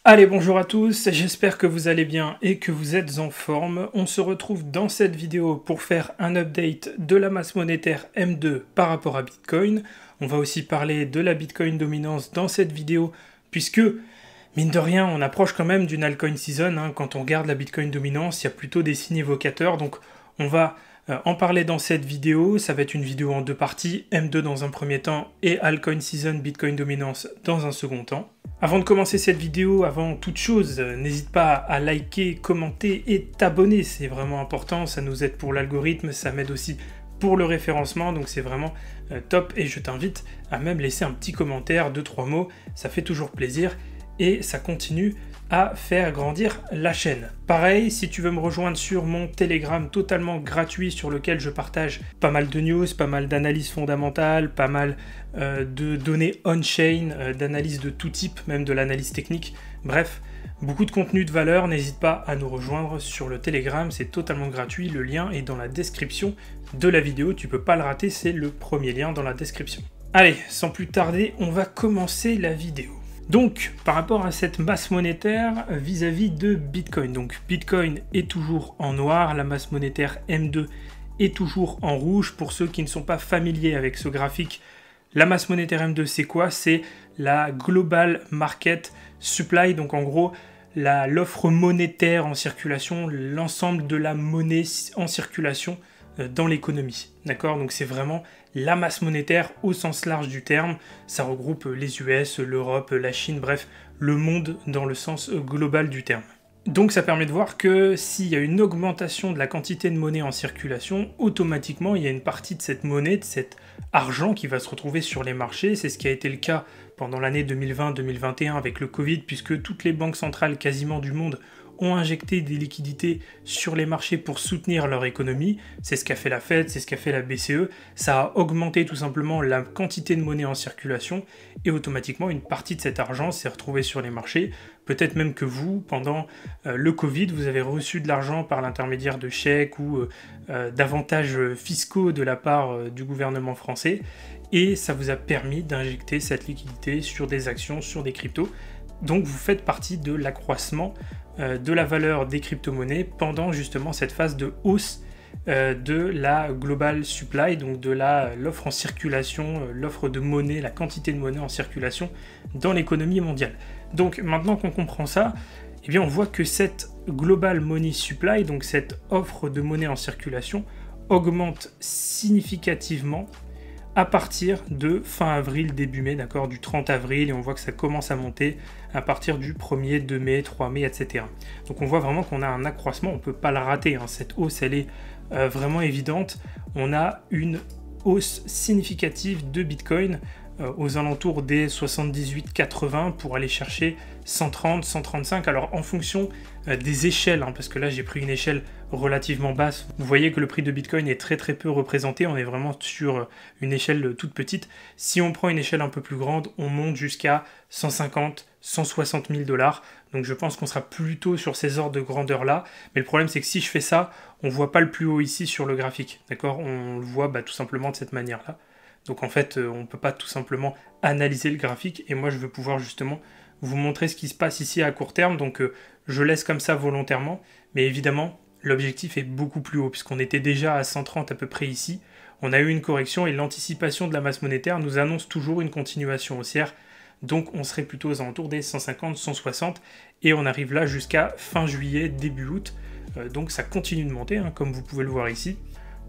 Allez, bonjour à tous, j'espère que vous allez bien et que vous êtes en forme. On se retrouve dans cette vidéo pour faire un update de la masse monétaire M2 par rapport à Bitcoin. On va aussi parler de la Bitcoin dominance dans cette vidéo, puisque, mine de rien, on approche quand même d'une altcoin season. Quand on regarde la Bitcoin dominance, il y a plutôt des signes évocateurs, donc on va en parler dans cette vidéo. Ça va être une vidéo en deux parties, M2 dans un premier temps et altcoin season Bitcoin dominance dans un second temps. Avant de commencer cette vidéo, avant toute chose, n'hésite pas à liker, commenter et t'abonner, c'est vraiment important, ça nous aide pour l'algorithme, ça m'aide aussi pour le référencement, donc c'est vraiment top et je t'invite à même laisser un petit commentaire, 2-3 mots, ça fait toujours plaisir et ça continue à faire grandir la chaîne. Pareil, si tu veux me rejoindre sur mon Telegram totalement gratuit sur lequel je partage pas mal de news, pas mal d'analyses fondamentales, pas mal de données on-chain, d'analyses de tout type, même de l'analyse technique, bref, beaucoup de contenu de valeur, n'hésite pas à nous rejoindre sur le Telegram, c'est totalement gratuit, le lien est dans la description de la vidéo, tu peux pas le rater, c'est le premier lien dans la description. Allez, sans plus tarder, on va commencer la vidéo. Donc, par rapport à cette masse monétaire vis-à-vis de Bitcoin, donc Bitcoin est toujours en noir, la masse monétaire M2 est toujours en rouge. Pour ceux qui ne sont pas familiers avec ce graphique, la masse monétaire M2 c'est quoi? C'est la Global Market Supply, donc en gros l'offre monétaire en circulation, l'ensemble de la monnaie en circulation dans l'économie, d'accord? Donc c'est vraiment la masse monétaire au sens large du terme, ça regroupe les US, l'Europe, la Chine, bref, le monde dans le sens global du terme. Donc ça permet de voir que s'il y a une augmentation de la quantité de monnaie en circulation, automatiquement il y a une partie de cette monnaie, de cet argent qui va se retrouver sur les marchés, c'est ce qui a été le cas pendant l'année 2020-2021 avec le Covid, puisque toutes les banques centrales quasiment du monde ont injecté des liquidités sur les marchés pour soutenir leur économie. C'est ce qu'a fait la Fed, c'est ce qu'a fait la BCE. Ça a augmenté tout simplement la quantité de monnaie en circulation et automatiquement une partie de cet argent s'est retrouvée sur les marchés. Peut-être même que vous, pendant le Covid, vous avez reçu de l'argent par l'intermédiaire de chèques ou d'avantages fiscaux de la part du gouvernement français et ça vous a permis d'injecter cette liquidité sur des actions, sur des cryptos. Donc vous faites partie de l'accroissement de la valeur des crypto-monnaies pendant justement cette phase de hausse de la global supply, donc de l'offre en circulation, l'offre de monnaie, la quantité de monnaie en circulation dans l'économie mondiale. Donc maintenant qu'on comprend ça, eh bien on voit que cette global money supply, donc cette offre de monnaie en circulation, augmente significativement à partir de fin avril, début mai, d'accord, du 30 avril, et on voit que ça commence à monter à partir du 1er, 2 mai, 3 mai, etc. Donc on voit vraiment qu'on a un accroissement, on ne peut pas la rater, cette hausse elle est vraiment évidente. On a une hausse significative de Bitcoin aux alentours des 78-80 pour aller chercher 130, 135, alors en fonction des échelles, parce que là j'ai pris une échelle relativement basse, vous voyez que le prix de Bitcoin est très peu représenté, on est vraiment sur une échelle toute petite. Si on prend une échelle un peu plus grande, on monte jusqu'à 150, 160 000 $, donc je pense qu'on sera plutôt sur ces ordres de grandeur là, mais le problème c'est que si je fais ça, on voit pas le plus haut ici sur le graphique, d'accord, on le voit tout simplement de cette manière là. Donc en fait, on ne peut pas tout simplement analyser le graphique, et moi je veux pouvoir justement vous montrer ce qui se passe ici à court terme, donc je laisse comme ça volontairement, mais évidemment, l'objectif est beaucoup plus haut, puisqu'on était déjà à 130 à peu près ici, on a eu une correction, et l'anticipation de la masse monétaire nous annonce toujours une continuation haussière, donc on serait plutôt aux alentours des 150, 160, et on arrive là jusqu'à fin juillet, début août, donc ça continue de monter, comme vous pouvez le voir ici.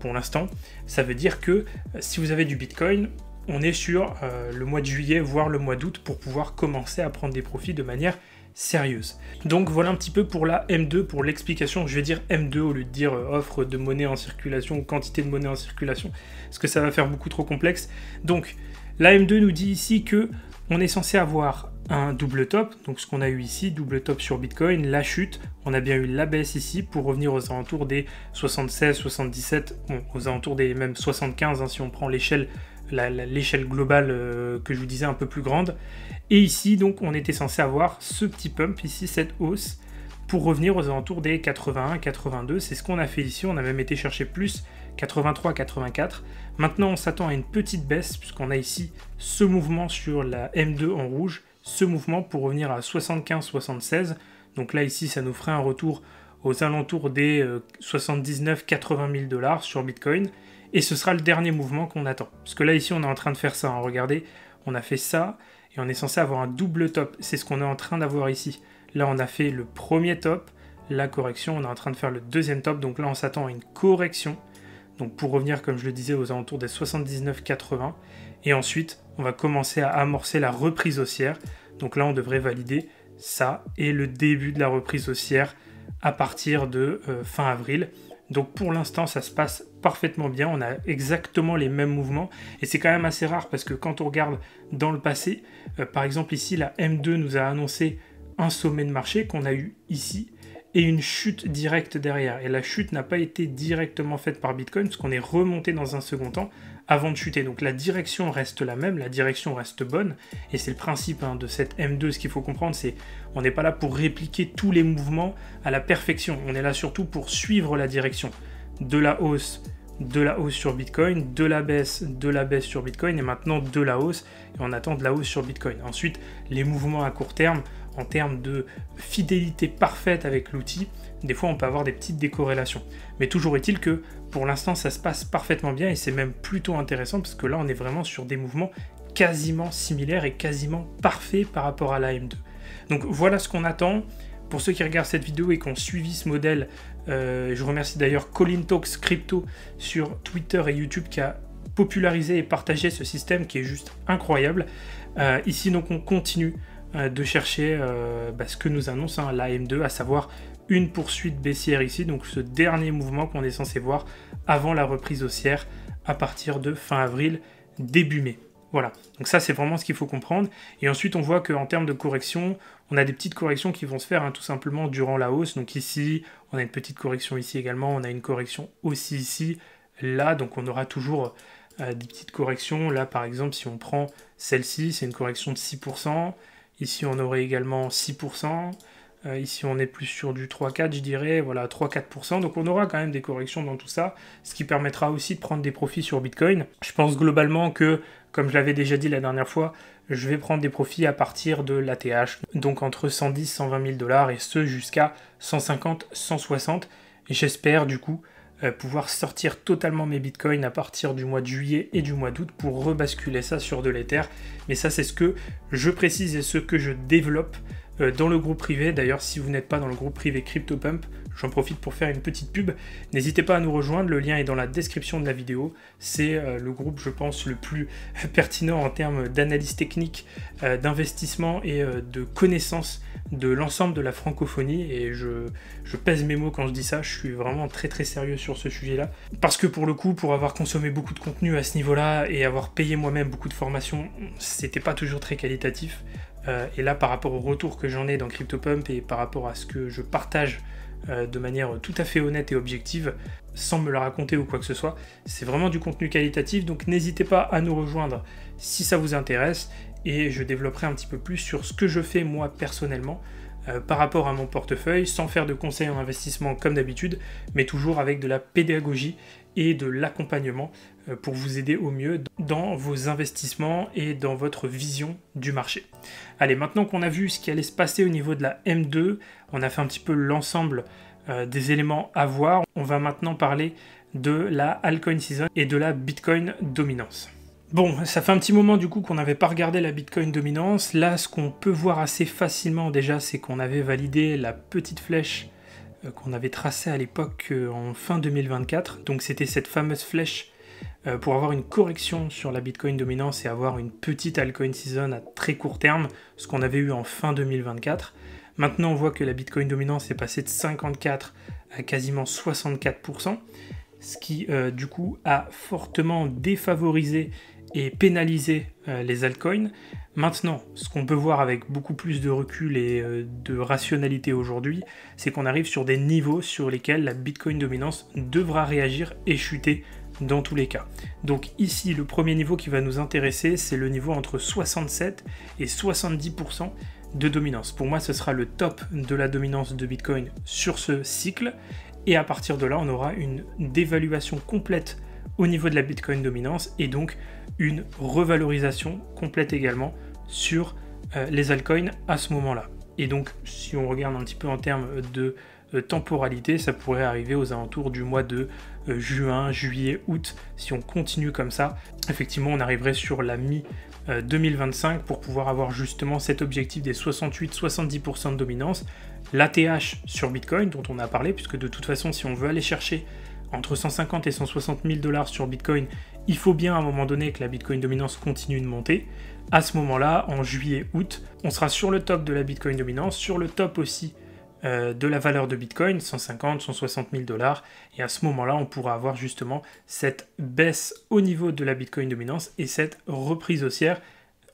Pour l'instant, ça veut dire que si vous avez du Bitcoin, on est sur le mois de juillet, voire le mois d'août, pour pouvoir commencer à prendre des profits de manière sérieuse. Donc voilà un petit peu pour la M2, pour l'explication. Je vais dire M2 au lieu de dire offre de monnaie en circulation, quantité de monnaie en circulation, parce que ça va faire beaucoup trop complexe. Donc la M2 nous dit ici que on est censé avoir un double top, donc ce qu'on a eu ici, double top sur Bitcoin, la chute, on a bien eu la baisse ici pour revenir aux alentours des 76, 77, bon, aux alentours des même 75 si on prend l'échelle l'échelle globale que je vous disais un peu plus grande, et ici donc on était censé avoir ce petit pump ici, cette hausse, pour revenir aux alentours des 81, 82, c'est ce qu'on a fait ici, on a même été chercher plus, 83, 84, maintenant on s'attend à une petite baisse, puisqu'on a ici ce mouvement sur la M2 en rouge, ce mouvement pour revenir à 75-76. Donc là, ici, ça nous ferait un retour aux alentours des 79-80 000 $ sur Bitcoin. Et ce sera le dernier mouvement qu'on attend. Parce que là, ici, on est en train de faire ça. Hein. Regardez, on a fait ça et on est censé avoir un double top. C'est ce qu'on est en train d'avoir ici. Là, on a fait le premier top, la correction. On est en train de faire le deuxième top. Donc là, on s'attend à une correction. Donc pour revenir, comme je le disais, aux alentours des 79-80. Et ensuite, on va commencer à amorcer la reprise haussière. Donc là, on devrait valider ça et le début de la reprise haussière à partir de fin avril. Donc pour l'instant, ça se passe parfaitement bien. On a exactement les mêmes mouvements. Et c'est quand même assez rare parce que quand on regarde dans le passé, par exemple ici, la M2 nous a annoncé un sommet de marché qu'on a eu ici et une chute directe derrière. Et la chute n'a pas été directement faite par Bitcoin parce qu'on est remonté dans un second temps avant de chuter. Donc la direction reste la même, la direction reste bonne. Et c'est le principe de cette M2, ce qu'il faut comprendre, c'est on n'est pas là pour répliquer tous les mouvements à la perfection. On est là surtout pour suivre la direction de la hausse sur Bitcoin, de la baisse sur Bitcoin et maintenant de la hausse. Et on attend de la hausse sur Bitcoin. Ensuite, les mouvements à court terme, en termes de fidélité parfaite avec l'outil, des fois on peut avoir des petites décorrélations. Mais toujours est-il que pour l'instant ça se passe parfaitement bien et c'est même plutôt intéressant parce que là on est vraiment sur des mouvements quasiment similaires et quasiment parfaits par rapport à la M2. Donc voilà ce qu'on attend. Pour ceux qui regardent cette vidéo et qui ont suivi ce modèle, je remercie d'ailleurs Colin Talks Crypto sur Twitter et YouTube qui a popularisé et partagé ce système qui est juste incroyable. Ici donc on continue de chercher ce que nous annonce la M2, à savoir une poursuite baissière ici, donc ce dernier mouvement qu'on est censé voir avant la reprise haussière à partir de fin avril, début mai. Voilà, donc ça c'est vraiment ce qu'il faut comprendre. Et ensuite on voit qu'en termes de correction, on a des petites corrections qui vont se faire tout simplement durant la hausse. Donc ici, on a une petite correction ici également, on a une correction aussi ici, là, donc on aura toujours des petites corrections. Là par exemple, si on prend celle-ci, c'est une correction de 6%. Ici, on aurait également 6%. Ici, on est plus sur du 3-4, je dirais. Voilà, 3-4%. Donc, on aura quand même des corrections dans tout ça, ce qui permettra aussi de prendre des profits sur Bitcoin. Je pense globalement que, comme je l'avais déjà dit la dernière fois, je vais prendre des profits à partir de l'ATH, donc entre 110 et 120 000 $, et ce jusqu'à 150, 160. Et j'espère, du coup, pouvoir sortir totalement mes bitcoins à partir du mois de juillet et du mois d'août pour rebasculer ça sur de l'Ether. Mais ça, c'est ce que je précise et ce que je développe dans le groupe privé. D'ailleurs, si vous n'êtes pas dans le groupe privé CryptoPump, j'en profite pour faire une petite pub. N'hésitez pas à nous rejoindre, le lien est dans la description de la vidéo. C'est le groupe, je pense, le plus pertinent en termes d'analyse technique, d'investissement et de connaissance de l'ensemble de la francophonie. Et je pèse mes mots quand je dis ça, je suis vraiment très très sérieux sur ce sujet-là. Parce que pour le coup, pour avoir consommé beaucoup de contenu à ce niveau-là et avoir payé moi-même beaucoup de formations, c'était pas toujours très qualitatif. Et là, par rapport au retour que j'en ai dans CryptoPump et par rapport à ce que je partage de manière tout à fait honnête et objective, sans me la raconter ou quoi que ce soit, c'est vraiment du contenu qualitatif, donc n'hésitez pas à nous rejoindre si ça vous intéresse, et je développerai un petit peu plus sur ce que je fais moi personnellement par rapport à mon portefeuille, sans faire de conseils en investissement comme d'habitude, mais toujours avec de la pédagogie et de l'accompagnement pour vous aider au mieux dans vos investissements et dans votre vision du marché. Allez, maintenant qu'on a vu ce qui allait se passer au niveau de la M2, on a fait un petit peu l'ensemble des éléments à voir, on va maintenant parler de la altcoin season et de la Bitcoin dominance. Bon, ça fait un petit moment du coup qu'on n'avait pas regardé la Bitcoin dominance. Là, ce qu'on peut voir assez facilement déjà, c'est qu'on avait validé la petite flèche qu'on avait tracée à l'époque en fin 2024. Donc c'était cette fameuse flèche pour avoir une correction sur la Bitcoin dominance et avoir une petite altcoin season à très court terme, ce qu'on avait eu en fin 2024. Maintenant, on voit que la Bitcoin dominance est passée de 54 à quasiment 64%, ce qui du coup a fortement défavorisé et pénaliser les altcoins. Maintenant, ce qu'on peut voir avec beaucoup plus de recul et de rationalité aujourd'hui, c'est qu'on arrive sur des niveaux sur lesquels la Bitcoin dominance devra réagir et chuter dans tous les cas. Donc ici, le premier niveau qui va nous intéresser, c'est le niveau entre 67 et 70% de dominance. Pour moi, ce sera le top de la dominance de Bitcoin sur ce cycle. Et à partir de là, on aura une dévaluation complète au niveau de la Bitcoin dominance et donc une revalorisation complète également sur les altcoins à ce moment-là. Et donc, si on regarde un petit peu en termes de temporalité, ça pourrait arriver aux alentours du mois de juin, juillet, août. Si on continue comme ça, effectivement, on arriverait sur la mi-2025 pour pouvoir avoir justement cet objectif des 68-70% de dominance. L'ATH sur Bitcoin, dont on a parlé, puisque de toute façon, si on veut aller chercher entre 150 et 160 000 $ sur Bitcoin, il faut bien à un moment donné que la Bitcoin dominance continue de monter. À ce moment-là, en juillet-août, on sera sur le top de la Bitcoin dominance, sur le top aussi de la valeur de Bitcoin, 150, 160 000 $. Et à ce moment-là, on pourra avoir justement cette baisse au niveau de la Bitcoin dominance et cette reprise haussière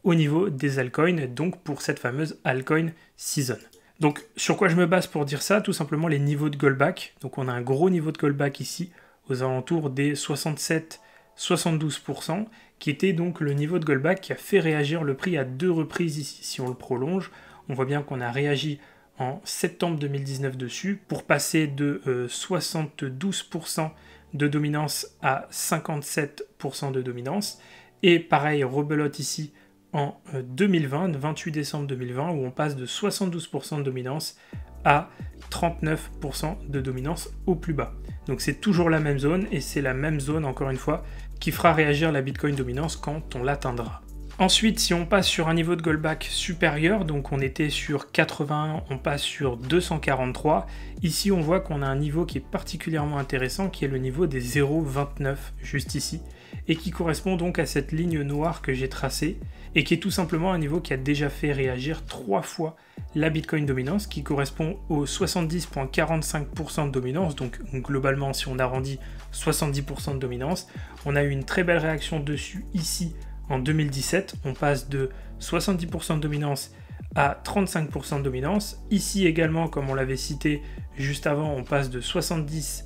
au niveau des altcoins, donc pour cette fameuse altcoin season. Donc sur quoi je me base pour dire ça? Tout simplement les niveaux de Goldback. Donc on a un gros niveau de Goldback ici, aux alentours des 67-72%, qui était donc le niveau de Goldback qui a fait réagir le prix à 2 reprises ici. Si on le prolonge, on voit bien qu'on a réagi en septembre 2019 dessus, pour passer de 72% de dominance à 57% de dominance. Et pareil, rebelote ici en 2020, 28 décembre 2020, où on passe de 72% de dominance à 39% de dominance au plus bas. Donc c'est toujours la même zone, et c'est la même zone, encore une fois, qui fera réagir la Bitcoin dominance quand on l'atteindra. Ensuite, si on passe sur un niveau de Goldback supérieur, donc on était sur 81, on passe sur 243, ici on voit qu'on a un niveau qui est particulièrement intéressant, qui est le niveau des 0,29, juste ici, et qui correspond donc à cette ligne noire que j'ai tracée, et qui est tout simplement un niveau qui a déjà fait réagir 3 fois la Bitcoin dominance, qui correspond aux 70,45% de dominance, donc globalement si on arrondit 70% de dominance. On a eu une très belle réaction dessus ici en 2017, on passe de 70% de dominance à 35% de dominance. Ici également, comme on l'avait cité juste avant, on passe de 70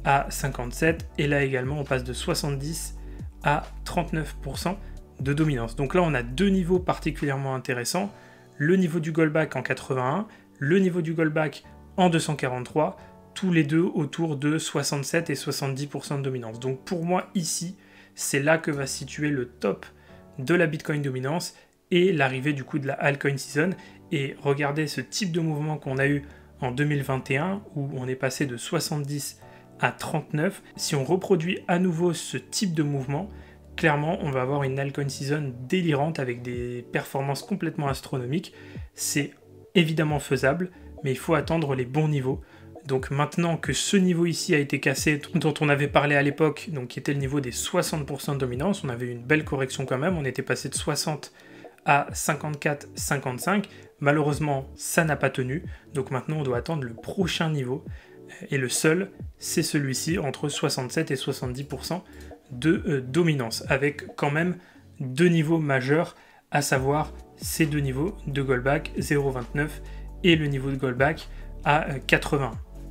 à 57, et là également on passe de 70 à 39% de dominance. Donc là on a deux niveaux particulièrement intéressants, le niveau du Goldback en 81, le niveau du Goldback en 243, tous les deux autour de 67 et 70% de dominance. Donc pour moi ici, c'est là que va se situer le top de la Bitcoin dominance et l'arrivée du coup de la altcoin season. Et regardez ce type de mouvement qu'on a eu en 2021 où on est passé de 70 à 39. Si on reproduit à nouveau ce type de mouvement, clairement on va avoir une altcoin season délirante avec des performances complètement astronomiques. C'est évidemment faisable, mais il faut attendre les bons niveaux. Donc maintenant que ce niveau ici a été cassé, dont on avait parlé à l'époque, donc qui était le niveau des 60% de dominance, on avait eu une belle correction quand même, on était passé de 60 à 54-55, malheureusement ça n'a pas tenu, donc maintenant on doit attendre le prochain niveau, et le seul c'est celui-ci, entre 67 et 70% de dominance, avec quand même deux niveaux majeurs, à savoir ces deux niveaux de Goldback 0,29 et le niveau de Goldback à 80.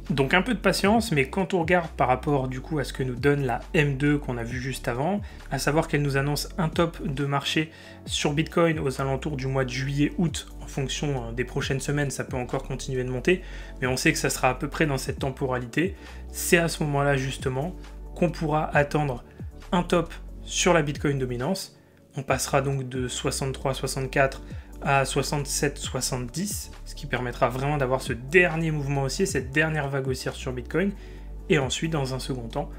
Donc un peu de patience, mais quand on regarde par rapport du coup à ce que nous donne la M2 qu'on a vu juste avant, à savoir qu'elle nous annonce un top de marché sur Bitcoin aux alentours du mois de juillet-août, en fonction des prochaines semaines, ça peut encore continuer de monter, mais on sait que ça sera à peu près dans cette temporalité. C'est à ce moment-là justement qu'on pourra attendre un top sur la Bitcoin dominance. On passera donc de 63-64 à 67-70, ce qui permettra vraiment d'avoir ce dernier mouvement haussier, cette dernière vague haussière sur Bitcoin. Et ensuite, dans un second temps,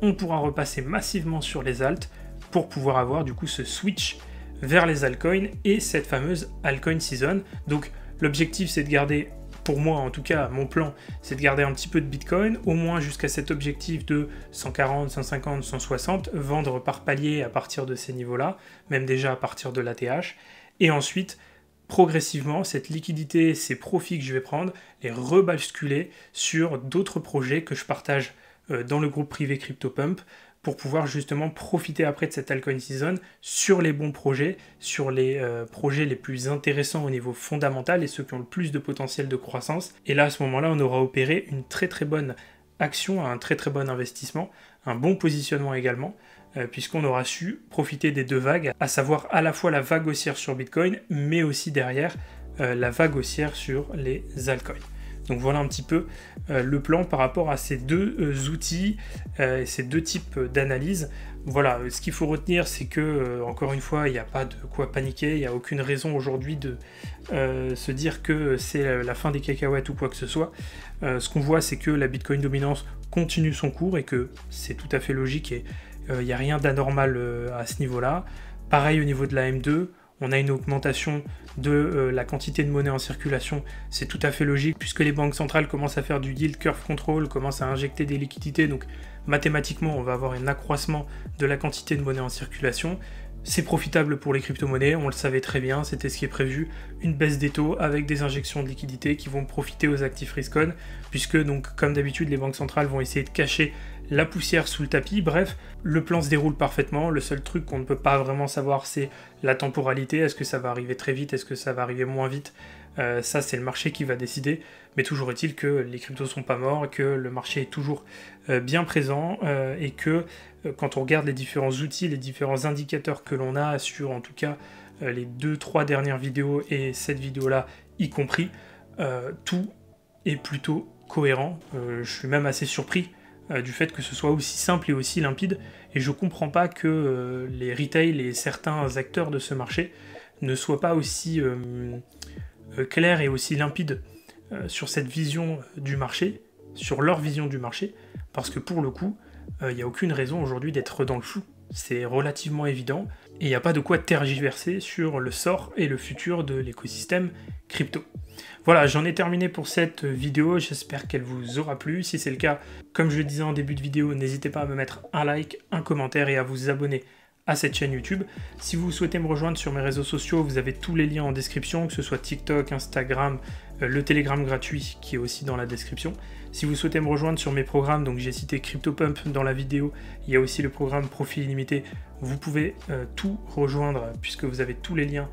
on pourra repasser massivement sur les alts pour pouvoir avoir du coup ce switch vers les altcoins et cette fameuse altcoin season. Donc l'objectif c'est de garder, pour moi en tout cas, mon plan, c'est de garder un petit peu de Bitcoin, au moins jusqu'à cet objectif de 140, 150, 160, vendre par palier à partir de ces niveaux-là, même déjà à partir de l'ATH, et ensuite progressivement, cette liquidité, ces profits que je vais prendre, les rebasculer sur d'autres projets que je partage dans le groupe privé CryptoPump pour pouvoir justement profiter après de cette altcoin season sur les bons projets, sur les projets les plus intéressants au niveau fondamental et ceux qui ont le plus de potentiel de croissance. Et là, à ce moment-là, on aura opéré une très très bonne action, un très très bon investissement, un bon positionnement également, puisqu'on aura su profiter des deux vagues, à savoir à la fois la vague haussière sur Bitcoin, mais aussi derrière la vague haussière sur les altcoins. Donc voilà un petit peu le plan par rapport à ces deux outils et ces deux types d'analyse. Voilà, ce qu'il faut retenir, c'est que, encore une fois, il n'y a pas de quoi paniquer, il n'y a aucune raison aujourd'hui de se dire que c'est la fin des cacahuètes ou quoi que ce soit. Ce qu'on voit, c'est que la Bitcoin dominance continue son cours et que c'est tout à fait logique et il n'y a rien d'anormal à ce niveau-là. Pareil au niveau de la M2, on a une augmentation de la quantité de monnaie en circulation, c'est tout à fait logique puisque les banques centrales commencent à faire du yield curve control, commencent à injecter des liquidités, donc mathématiquement on va avoir un accroissement de la quantité de monnaie en circulation. C'est profitable pour les crypto-monnaies, on le savait très bien, c'était ce qui est prévu, une baisse des taux avec des injections de liquidités qui vont profiter aux actifs risk-on, puisque donc comme d'habitude les banques centrales vont essayer de cacher la poussière sous le tapis. Bref, le plan se déroule parfaitement, le seul truc qu'on ne peut pas vraiment savoir c'est la temporalité, est-ce que ça va arriver très vite, est-ce que ça va arriver moins vite, ça c'est le marché qui va décider, mais toujours est-il que les cryptos sont pas morts, que le marché est toujours bien présent et que quand on regarde les différents outils, les différents indicateurs que l'on a sur en tout cas les 2-3 dernières vidéos et cette vidéo-là y compris, tout est plutôt cohérent. Je suis même assez surpris du fait que ce soit aussi simple et aussi limpide, et je comprends pas que les retail et certains acteurs de ce marché ne soient pas aussi clairs et aussi limpides sur cette vision du marché, sur leur vision du marché, parce que pour le coup, il n'y a aucune raison aujourd'hui d'être dans le flou. C'est relativement évident, et il n'y a pas de quoi tergiverser sur le sort et le futur de l'écosystème crypto. Voilà, j'en ai terminé pour cette vidéo, j'espère qu'elle vous aura plu. Si c'est le cas, comme je le disais en début de vidéo, n'hésitez pas à me mettre un like, un commentaire et à vous abonner à cette chaîne YouTube. Si vous souhaitez me rejoindre sur mes réseaux sociaux, vous avez tous les liens en description, que ce soit TikTok, Instagram, le Telegram gratuit qui est aussi dans la description. Si vous souhaitez me rejoindre sur mes programmes, donc j'ai cité CryptoPump dans la vidéo, il y a aussi le programme Profil Illimité, vous pouvez tout rejoindre puisque vous avez tous les liens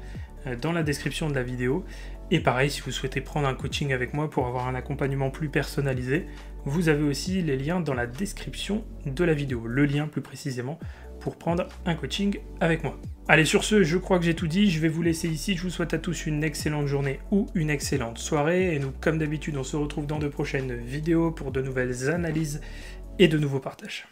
dans la description de la vidéo. Et pareil, si vous souhaitez prendre un coaching avec moi pour avoir un accompagnement plus personnalisé, vous avez aussi les liens dans la description de la vidéo, le lien plus précisément pour prendre un coaching avec moi. Allez, sur ce, je crois que j'ai tout dit, je vais vous laisser ici, je vous souhaite à tous une excellente journée ou une excellente soirée, et nous, comme d'habitude, on se retrouve dans de prochaines vidéos pour de nouvelles analyses et de nouveaux partages.